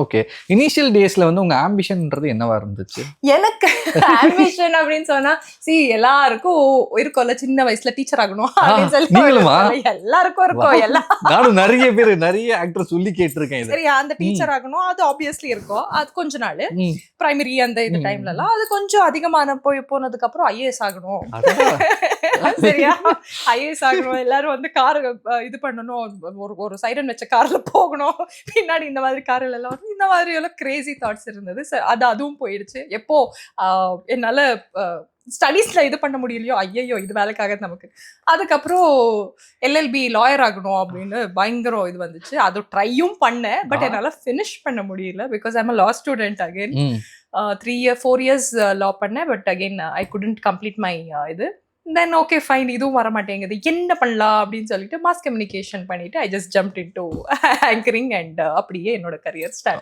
Okay. Initial டேஸ்ல வந்து உங்க ஆம்பிஷன்ன்றது என்னவா இருந்துச்சு? எனக்கு ஆம்பிஷன் அப்படின்னு சொன்னா, எல்லாருக்கும் இருக்கும்ல சின்ன வயசுல டீச்சர் ஆகணும் அப்படின்னு சொல்லி நீங்களுமா? எல்லாருக்கும் இருக்கும். நானும் நெறைய பேர் நெறைய ஆக்டர் சொல்லி கேட்டிருக்கேன் இத. சரி, அந்த டீச்சர் ஆகணும் அது ஆப்வியஸ்லி இருக்கும். அது கொஞ்ச நாள் ம். பிரைமரி அந்த இது டைம்ல எல்லாம் அது கொஞ்சம் அதிகமான போனதுக்கு அப்புறம் ஐஏஎஸ் ஆகணும். சரியா, ஐஏஎஸ் ஆகணும், எல்லாரும் வந்து கார் இது பண்ணணும், ஒரு சைரன் வச்ச கார்ல போகணும், பின்னாடி இந்த மாதிரி கார்கள் எல்லாம் வரும், இந்த மாதிரி எல்லாம் கிரேசி தாட்ஸ் இருந்தது. அதுவும் போயிடுச்சு. எப்போ என்னால ஸ்டடீஸ்ல இது பண்ண முடியலையோ, ஐயையோ இது வேலைக்காக நமக்கு. அதுக்கப்புறம் எல்எல்பி லாயர் ஆகணும் அப்படின்னு பயங்கரம் இது வந்துச்சு. அது ட்ரையும் பண்ணேன். பட் என்னால ஃபினிஷ் பண்ண முடியல. Because I'm law student again. 4 years law பண்ணேன். But again I couldn't complete my இது. தென் ஓகே ஃபைன், இதுவும் வர மாட்டேங்குது, என்ன பண்ணலாம் அப்படின்னு சொல்லிட்டு மாஸ் கம்யூனிகேஷன் பண்ணிட்டு I just jumped into anchoring and அப்படியே என்னோட கரியர் ஸ்டார்ட்.